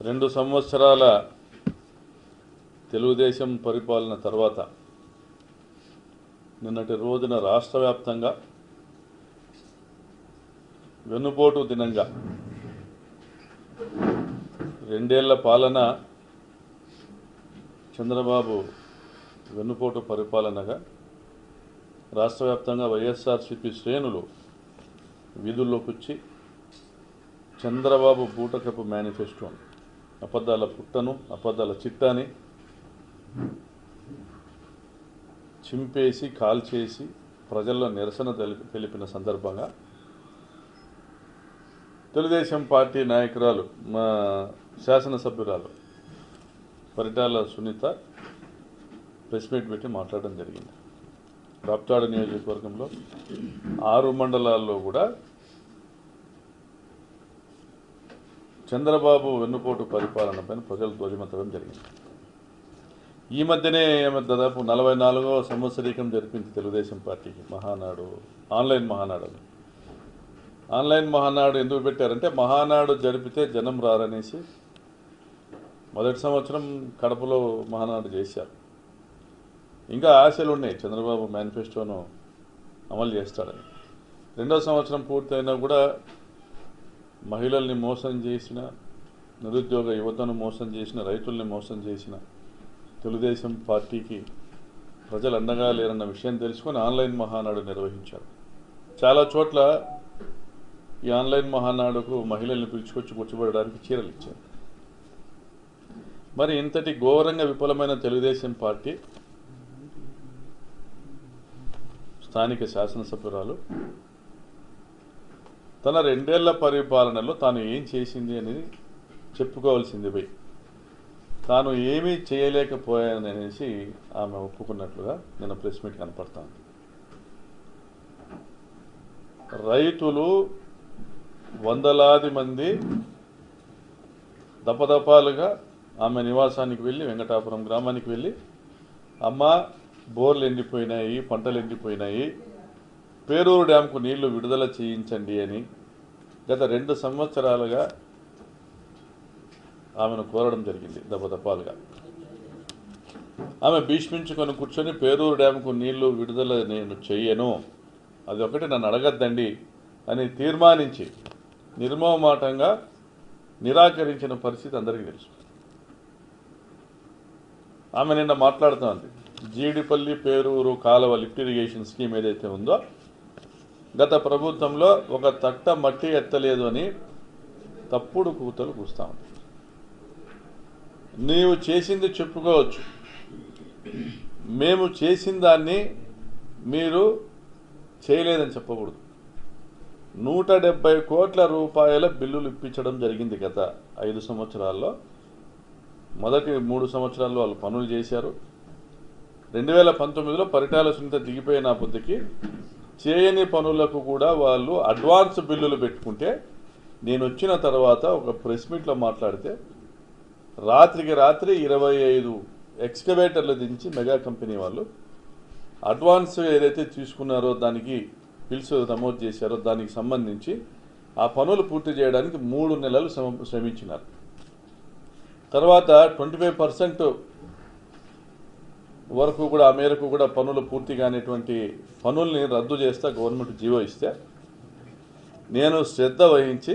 2 సంవత్సరాల తెలుగుదేశం పరిపాలన తర్వాత నిన్నటి రోజున రాష్ట్ర వ్యాప్తంగా వెన్నుపోటు దినంగా 2 ఏళ్ల పాలన చంద్రబాబు వెన్నుపోటు పరిపాలనగా రాష్ట్ర వ్యాప్తంగా వైఎస్ఆర్సీపీ శ్రేణులు వీధుల్లోకి వచ్చి చంద్రబాబు బూటకపు మేనిఫెస్టోను అబద్ధాల పుట్టను అబద్ధాల చిట్టాని చింపేసి కాల్చేసి ప్రజల్లో నిరసన తెలిపిన సందర్భంగా తెలుగుదేశం పార్టీ నాయకురాలు మా శాసనసభ్యురాలు పరిటాల సునీత ప్రెస్ మీట్ పెట్టి మాట్లాడడం జరిగింది. రాప్తాడు నియోజకవర్గంలో 6 మండలాల్లో కూడా చంద్రబాబు వెన్నుపోటు పరిపాలనపైన ప్రజలు ధ్వజమెత్తడం జరిగింది. ఈ మధ్యనే దాదాపు 44వ సంవత్సరీకం జరిపింది తెలుగుదేశం పార్టీకి మహానాడు, ఆన్లైన్ మహానాడు ఎందుకు పెట్టారంటే మహానాడు జరిపితే జనం రారనేసి మొదటి సంవత్సరం కడపలో మహానాడు చేశారు. ఇంకా ఆశలు ఉన్నాయి చంద్రబాబు మేనిఫెస్టోను అమలు చేస్తాడని. 2వ సంవత్సరం పూర్తయినా కూడా మహిళల్ని మోసం చేసిన, నిరుద్యోగ యువతను మోసం చేసిన, రైతుల్ని మోసం చేసిన తెలుగుదేశం పార్టీకి ప్రజలు అండగా లేరన్న విషయం తెలుసుకొని ఆన్లైన్ మహానాడు నిర్వహించారు. చాలా చోట్ల ఈ ఆన్లైన్ మహానాడుకు మహిళల్ని పిలుచుకొచ్చి కూర్చోబెట్టడానికి చీరలు ఇచ్చారు. మరి ఇంతటి ఘోరంగా విఫలమైన తెలుగుదేశం పార్టీ స్థానిక శాసనసభ్యురాలు తన 2 ఏళ్ల పరిపాలనలో తాను ఏం చేసింది అనేది చెప్పుకోవాల్సింది పోయి తాను ఏమీ చేయలేకపోయాననేసి ఆమె ఒప్పుకున్నట్లుగా నిన్న ప్రెస్ మీట్ కనపడుతుంది. రైతులు వందలాది మంది దపదపాలుగా ఆమె నివాసానికి వెళ్ళి వెంకటాపురం గ్రామానికి వెళ్ళి అమ్మ బోర్లు ఎండిపోయినాయి, పంటలు ఎండిపోయినాయి, పేరూరు డ్యాంకు నీళ్లు విడుదల చేయించండి అని గత 2 సంవత్సరాలుగా ఆమెను కోరడం జరిగింది. దపదపాలుగా ఆమె భీష్మించుకొని కూర్చొని పేరూరు డ్యాంకు నీళ్లు విడుదల నేను చెయ్యను, అది ఒకటి నన్ను అడగద్దండి అని తీర్మానించి నిర్మోహమాటంగా నిరాకరించిన పరిస్థితి అందరికీ తెలుసు. ఆమె నిన్న మాట్లాడుతోంది జీడిపల్లి పేరూరు కాలువ లిఫ్ట్ ఇరిగేషన్ స్కీమ్ ఏదైతే ఉందో గత ప్రభుత్వంలో ఒక తట్ట మట్టి ఎత్తలేదు అని తప్పుడు కూతలు కూస్తా ఉంది. నీవు చేసింది చెప్పుకోవచ్చు, మేము చేసిన దాన్ని మీరు చేయలేదని చెప్పకూడదు. 170 కోట్ల రూపాయల బిల్లులు ఇప్పించడం జరిగింది గత 5 సంవత్సరాల్లో. మొదటి 3 సంవత్సరాల్లో వాళ్ళు పనులు చేశారు. 2019లో పరిటాల సునీత దిగిపోయిన బుద్ధికి చేయని పనులకు కూడా వాళ్ళు అడ్వాన్స్ బిల్లులు పెట్టుకుంటే నేను వచ్చిన తర్వాత ఒక ప్రెస్ మీట్లో మాట్లాడితే రాత్రికి రాత్రి 25 ఎక్స్కవేటర్లు దించి మెగా కంపెనీ వాళ్ళు అడ్వాన్స్ ఏదైతే తీసుకున్నారో దానికి బిల్స్ నమోదు చేశారో దానికి సంబంధించి ఆ పనులు పూర్తి చేయడానికి 3 నెలలు శ్రమించినారు. తర్వాత 25% వరకు కూడా ఆ మేరకు కూడా పనులు పూర్తి కానిటువంటి పనుల్ని రద్దు చేస్తా గవర్నమెంట్ జీవో ఇస్తే నేను శ్రద్ధ వహించి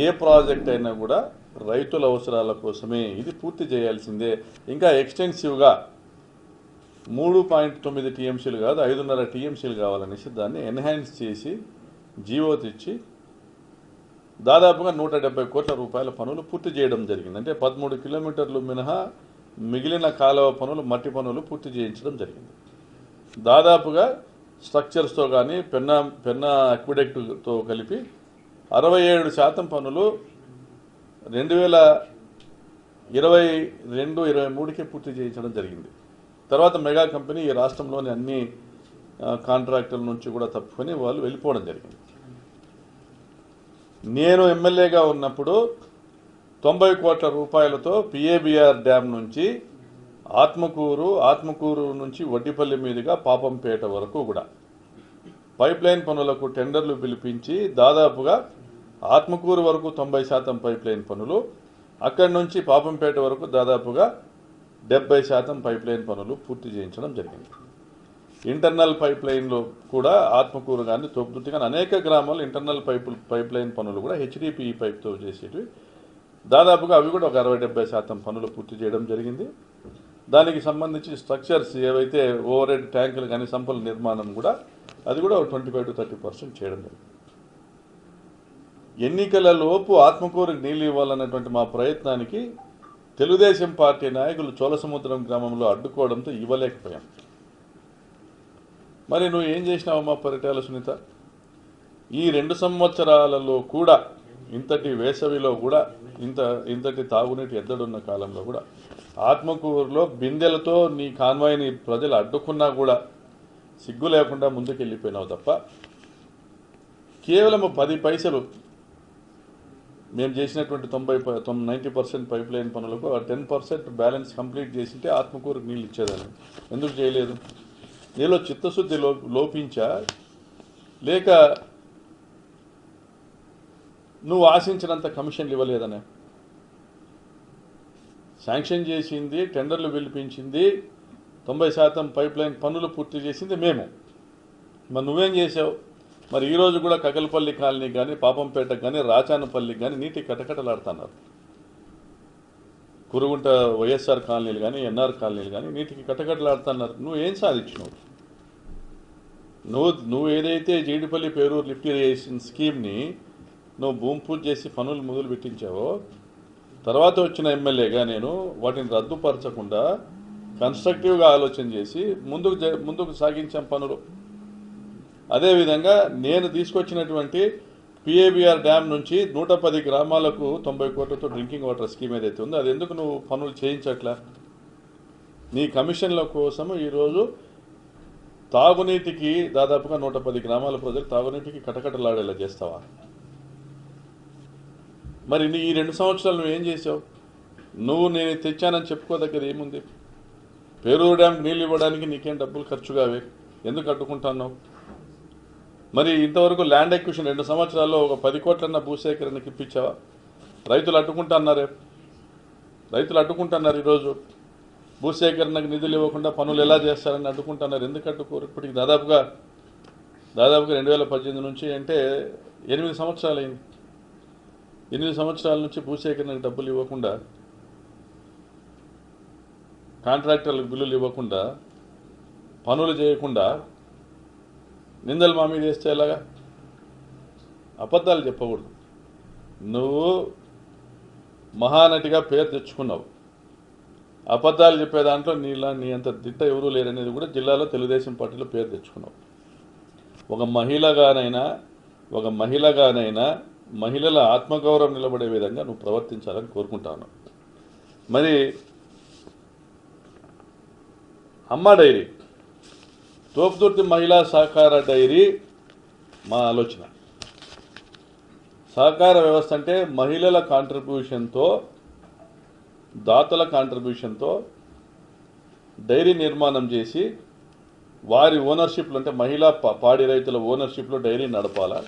ఏ ప్రాజెక్ట్ అయినా కూడా రైతుల అవసరాల కోసమే ఇది పూర్తి చేయాల్సిందే, ఇంకా ఎక్స్టెన్సివ్గా 3.9 టీఎంసీలు కాదు 5.5 టీఎంసీలు కావాలనేసి దాన్ని ఎన్హాన్స్ చేసి జీవో తెచ్చి దాదాపుగా 170 కోట్ల రూపాయల పనులు పూర్తి చేయడం జరిగింది. అంటే 13 కిలోమీటర్లు మినహా మిగిలిన కాలువ పనులు, మట్టి పనులు పూర్తి చేయించడం జరిగింది. దాదాపుగా స్ట్రక్చర్స్తో కానీ పెన్నా అక్విడక్ట్తో కలిపి 67% పనులు 2022-23కే పూర్తి చేయించడం జరిగింది. తర్వాత మెగా కంపెనీ ఈ రాష్ట్రంలోని అన్ని కాంట్రాక్టుల నుంచి కూడా తప్పుకొని వాళ్ళు వెళ్ళిపోవడం జరిగింది. నేను ఎమ్మెల్యేగా ఉన్నప్పుడు 90 కోట్ల రూపాయలతో పిఏబిఆర్ డ్యామ్ నుంచి ఆత్మకూరు నుంచి వడ్డిపల్లి మీదుగా పాపంపేట వరకు కూడా పైప్లైన్ పనులకు టెండర్లు పిలిపించి దాదాపుగా ఆత్మకూరు వరకు 90% పైప్లైన్ పనులు, అక్కడి నుంచి పాపంపేట వరకు దాదాపుగా 70% పైప్ లైన్ పనులు పూర్తి చేయించడం జరిగింది. ఇంటర్నల్ పైప్ లైన్లో కూడా ఆత్మకూరు కానీ తోపుదుర్తి కానీ అనేక గ్రామాలు ఇంటర్నల్ పైప్ లైన్ పనులు కూడా హెచ్డిపిఈ పైప్తో చేసేటివి. దాదాపుగా అవి కూడా ఒక 60-70% పనులు పూర్తి చేయడం జరిగింది. దానికి సంబంధించి స్ట్రక్చర్స్ ఏవైతే ఓవర్ హెడ్ ట్యాంకులు కానీ సంపల నిర్మాణం కూడా అది కూడా 25-30% చేయడం జరిగింది. ఎన్నికల లోపు ఆత్మకూరుకు నీళ్ళు ఇవ్వాలన్నటువంటి మా ప్రయత్నానికి తెలుగుదేశం పార్టీ నాయకులు చోళసముద్రం గ్రామంలో అడ్డుకోవడంతో ఇవ్వలేకపోయాం. మరి నువ్వు ఏం చేసినావమ్మా పరిటాల సునీత? ఈ 2 సంవత్సరాలలో కూడా ఇంతటి వేసవిలో కూడా ఇంతటి తాగునీటి ఎద్దడున్న కాలంలో కూడా ఆత్మకూరులో బిందెలతో నీ కాన్వాయ్ని ప్రజలు అడ్డుకున్నా కూడా సిగ్గు లేకుండా ముందుకెళ్ళిపోయినావు తప్ప కేవలం 10 పైసలు మేము చేసినటువంటి 90% పైప్ లైన్ పనులకు 10% బ్యాలెన్స్ కంప్లీట్ చేసింటే ఆత్మకూరుకు నీళ్ళు ఇచ్చేదాన్ని. ఎందుకు చేయలేదు? నీలో చిత్తశుద్ధి లోపించా లేక నువ్వు ఆశించినంత కమిషన్లు ఇవ్వలేదనే? శాంక్షన్ చేసింది, టెండర్లు పిలిపించింది, 90% పైప్ లైన్ పనులు పూర్తి చేసింది మేము. మరి నువ్వేం చేసావు? మరి ఈరోజు కూడా కగల్పల్లి కాలనీ కానీ పాపంపేటకు కానీ రాచానపల్లికి కానీ నీటి కటకటలాడుతున్నారు. కురుగుంట వైఎస్ఆర్ కాలనీలు కానీ ఎన్ఆర్ కాలనీలు కానీ నీటికి కటకటలాడుతున్నారు. నువ్వు ఏం సాధించినావు? నువ్వు ఏదైతే జీడిపల్లి పేరూరు లిఫ్ట్ ఇరిగేషన్ స్కీమ్ని నువ్వు భూమి పూజ చేసి పనులు మొదలు పెట్టించావో, తర్వాత వచ్చిన ఎమ్మెల్యేగా నేను వాటిని రద్దుపరచకుండా కన్స్ట్రక్టివ్గా ఆలోచన చేసి ముందుకు సాగించాం పనులు. అదేవిధంగా నేను తీసుకొచ్చినటువంటి పిఏబిఆర్ డ్యామ్ నుంచి 110 గ్రామాలకు 90 కోట్లతో డ్రింకింగ్ వాటర్ స్కీమ్ ఏదైతే ఉందో అది ఎందుకు నువ్వు పనులు చేయించట్లా? నీ కమిషన్ల కోసం ఈరోజు తాగునీటికి దాదాపుగా 110 గ్రామాల ప్రజలు తాగునీటికి కటకటలాడేలా చేస్తావా? మరి ఈ 2 సంవత్సరాలు నువ్వు ఏం చేసావు? నేను తెచ్చానని చెప్పుకోదగ్గర ఏముంది? పేరూరు డ్యామ్కి నీళ్ళు ఇవ్వడానికి నీకేం డబ్బులు ఖర్చు కావే, ఎందుకు కట్టుకుంటున్నావు? మరి ఇంతవరకు ల్యాండ్ ఎక్విషన్ 2 సంవత్సరాల్లో ఒక 10 కోట్లన్న భూసేకరణకి ఇప్పించావా? రైతులు అడ్డుకుంటున్నారు. ఈరోజు భూసేకరణకు నిధులు ఇవ్వకుండా పనులు ఎలా చేస్తారని అడ్డుకుంటున్నారు. ఎందుకు అడ్డుకోరు? ఇప్పటికి దాదాపుగా 2018 నుంచి అంటే 8 సంవత్సరాలు అయింది. 8 సంవత్సరాల నుంచి భూసేకరణకు డబ్బులు ఇవ్వకుండా, కాంట్రాక్టర్లకు బిల్లులు ఇవ్వకుండా, పనులు చేయకుండా నిందలు మా మీద వేస్తే ఎలాగా? అబద్ధాలు చెప్పకూడదు. నువ్వు మహానటిగా పేరు తెచ్చుకున్నావు. అబద్ధాలు చెప్పే దాంట్లో నీ అంత దిట్ట ఎవరూ లేరనేది కూడా జిల్లాలో తెలుగుదేశం పార్టీలో పేరు తెచ్చుకున్నావు. ఒక మహిళగానైనా మహిళల ఆత్మగౌరవం నిలబడే విధంగా నువ్వు ప్రవర్తించాలని కోరుకుంటాను. మరి అమ్మ డైరీ, తోపుదుర్తి మహిళా సహకార డైరీ మా ఆలోచన. సహకార వ్యవస్థ అంటే మహిళల కాంట్రిబ్యూషన్తో, దాతల కాంట్రిబ్యూషన్తో డైరీ నిర్మాణం చేసి వారి ఓనర్షిప్లో, అంటే మహిళా పాడి రైతుల ఓనర్షిప్లో డైరీ నడపాలా.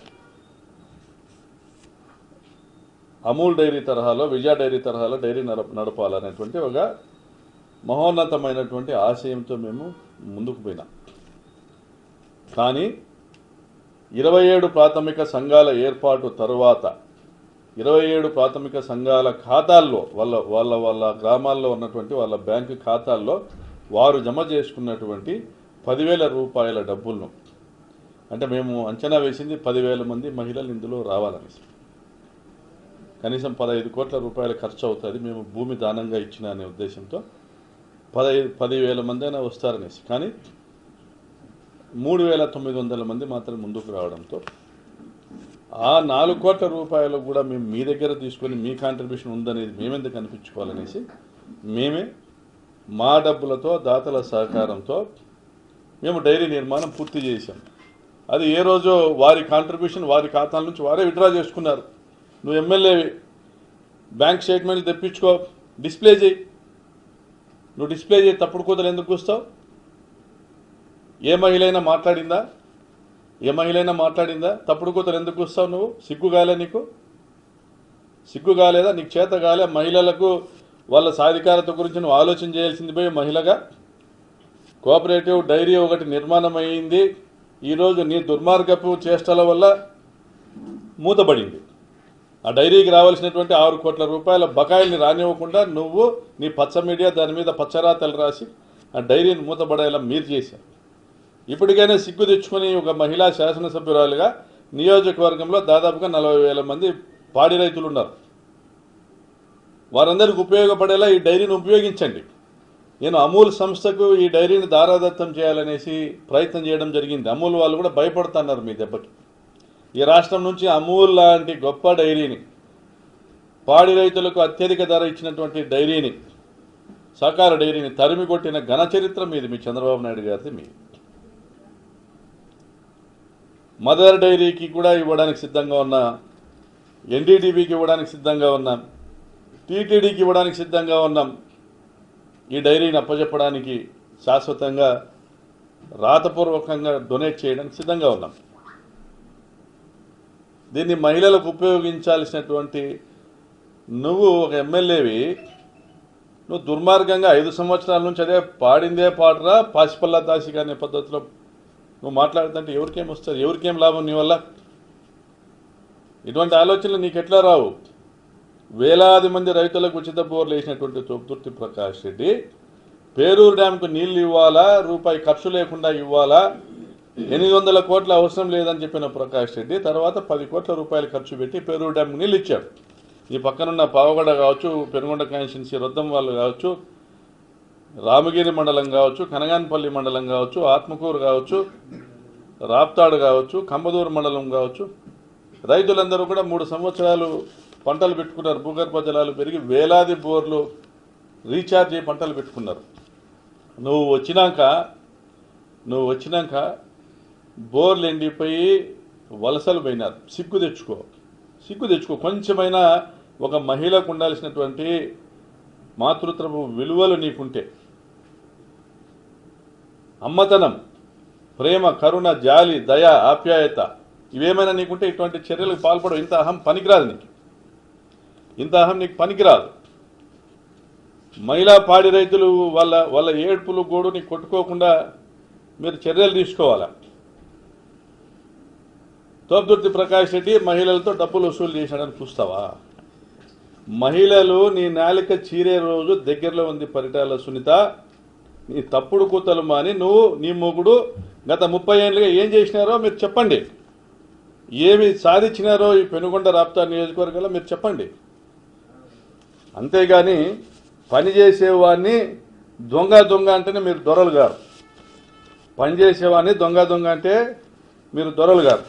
అమూల్ డైరీ తరహాలో, విజయ డైరీ తరహాలో డైరీ నడపాలనేటువంటి ఒక మహోన్నతమైనటువంటి ఆశయంతో మేము ముందుకు పోయినాం. కానీ 27 ప్రాథమిక సంఘాల ఏర్పాటు తరువాత 27 ప్రాథమిక సంఘాల ఖాతాల్లో వాళ్ళ గ్రామాల్లో ఉన్నటువంటి వాళ్ళ బ్యాంకు ఖాతాల్లో వారు జమ చేసుకున్నటువంటి 10,000 రూపాయల డబ్బులను, అంటే మేము అంచనా వేసింది 10,000 మంది మహిళలు ఇందులో రావాలనేసి, కనీసం 15 కోట్ల రూపాయలు ఖర్చు అవుతుంది మేము భూమి దానంగా ఇచ్చిన అనే ఉద్దేశంతో 10,000 మంది అయినా వస్తారనేసి. కానీ 3,900 మంది మాత్రం ముందుకు రావడంతో ఆ 4 కోట్ల రూపాయలు కూడా మేము మీ దగ్గర తీసుకొని మీ కాంట్రిబ్యూషన్ ఉందనేది మేమెందుకు కనిపించుకోవాలనేసి మేమే మా డబ్బులతో, దాతల సహకారంతో మేము డైరీ నిర్మాణం పూర్తి చేశాం. అది ఏ రోజో వారి కాంట్రిబ్యూషన్ వారి ఖాతాల నుంచి వారే విత్డ్రా చేసుకున్నారు. నువ్వు ఎమ్మెల్యేవి, బ్యాంక్ స్టేట్మెంట్లు తెప్పించుకో, డిస్ప్లే చేయి. నువ్వు డిస్ప్లే చేయి, తప్పుడు కూతలు ఎందుకు కూస్తావు? ఏ మహిళైనా మాట్లాడిందా? తప్పుడు కూతలు ఎందుకు కూస్తావు? నువ్వు సిగ్గుగాలే నీకు? సిగ్గు కాలేదా? నీకు చేత కాలే? మహిళలకు వాళ్ళ సాధికారత గురించి నువ్వు ఆలోచన చేయాల్సింది పోయి మహిళగా కోఆపరేటివ్ డైరీ ఒకటి నిర్మాణం అయ్యింది. ఈరోజు నీ దుర్మార్గపు చేష్టల వల్ల మూతబడింది. ఆ డైరీకి రావాల్సినటువంటి 6 కోట్ల రూపాయల బకాయిల్ని రానివ్వకుండా నువ్వు నీ పచ్చ మీడియా దాని మీద పచ్చరాతలు రాసి ఆ డైరీని మూతబడేలా మీరు చేశారు. ఇప్పటికైనా సిగ్గు తెచ్చుకొని ఒక మహిళా శాసనసభ్యురాలుగా నియోజకవర్గంలో దాదాపుగా 40,000 మంది పాడి రైతులు ఉన్నారు. వారందరికీ ఉపయోగపడేలా ఈ డైరీని ఉపయోగించండి. నేను అమూల్ సంస్థకు ఈ డైరీని దారాదత్తం చేయాలనేసి ప్రయత్నం చేయడం జరిగింది. అమూల్ వాళ్ళు కూడా భయపడుతున్నారు మీ దెబ్బకి. ఈ రాష్ట్రం నుంచి అమూల్ లాంటి గొప్ప డైరీని, పాడి రైతులకు అత్యధిక ధర ఇచ్చినటువంటి డైరీని, సహకార డైరీని తరిమి కొట్టిన ఘన చరిత్ర మీది, మీ చంద్రబాబు నాయుడు గారిది. మీ మదర్ డైరీకి కూడా ఇవ్వడానికి సిద్ధంగా ఉన్నా, ఎన్డీడీబీకి ఇవ్వడానికి సిద్ధంగా ఉన్నాం, టీటీడీకి ఇవ్వడానికి సిద్ధంగా ఉన్నాం. ఈ డైరీని అప్పచెప్పడానికి శాశ్వతంగా రాతపూర్వకంగా డొనేట్ చేయడానికి సిద్ధంగా ఉన్నాం. దీన్ని మహిళలకు ఉపయోగించాల్సినటువంటి నువ్వు ఒక ఎమ్మెల్యేవి, నువ్వు దుర్మార్గంగా 5 సంవత్సరాల నుంచి అదే పాడిందే పాటరా పాసిపల్లా దాసిగా అనే పద్ధతిలో నువ్వు మాట్లాడుతుంటే ఎవరికేం వస్తుంది? ఎవరికేం లాభం నీ వల్ల? ఇటువంటి ఆలోచనలు నీకు ఎట్లా రావు? వేలాది మంది రైతులకు ఉచిత బోర్లు వేసినటువంటి తోపుదుర్తి ప్రకాష్ రెడ్డి పేరూరు డ్యాంకు నీళ్లు ఇవ్వాలా, రూపాయి ఖర్చు లేకుండా ఇవ్వాలా, 800 కోట్ల అవసరం లేదని చెప్పిన ప్రకాష్ రెడ్డి తర్వాత 10 కోట్ల రూపాయలు ఖర్చు పెట్టి పేరూరు డ్యాంకు నీళ్ళు ఇచ్చాడు. ఈ పక్కనున్న పావగడ కావచ్చు, పెనుగొండ కాన్స్టిట్యున్సీ రొద్దం వాళ్ళు కావచ్చు, రామగిరి మండలం కావచ్చు, కనగానపల్లి మండలం కావచ్చు, ఆత్మకూరు కావచ్చు, రాప్తాడు కావచ్చు, కంబదూరు మండలం కావచ్చు, రైతులందరూ కూడా 3 సంవత్సరాలు పంటలు పెట్టుకున్నారు. భూగర్భ జలాలు పెరిగి వేలాది బోర్లు రీఛార్జ్ అయ్యి పంటలు పెట్టుకున్నారు. నువ్వు వచ్చినాక బోర్లు ఎండిపోయి వలసలు పోయినారు. సిగ్గు తెచ్చుకో. కొంచెమైనా ఒక మహిళకు ఉండాల్సినటువంటి మాతృత్వపు విలువలు నీకుంటే, అమ్మతనం, ప్రేమ, కరుణ, జాలి, దయ, ఆప్యాయత ఇవేమైనా నీకుంటే ఇటువంటి చర్యలకు పాల్పడవు. ఇంత అహం పనికిరాదు నీకు. పనికిరాదు. మహిళా పాడి రైతులు వాళ్ళ ఏడ్పులు గోడు నీకు కొట్టుకోకుండా మీరు చర్యలు తీసుకోవాలా. తోపుదుర్తి ప్రకాష్ రెడ్డి మహిళలతో డబ్బులు వసూలు చేశాడని చూస్తావా? మహిళలు నీ నాలిక చీరే రోజు దగ్గరలో ఉంది. పరిటాల సునీత, నీ తప్పుడు కూతలు మాని నువ్వు నీ మొగుడు గత 30 ఏళ్ళుగా ఏం చేసినారో మీరు చెప్పండి. ఏమి సాధించినారో ఈ పెనుగొండ రాప్తా నియోజకవర్గంలో మీరు చెప్పండి. అంతేగాని పనిచేసేవాడిని దొంగ అంటేనే మీరు దొరలు గారు. పనిచేసేవాడిని దొంగ అంటే మీరు దొరలు గారు.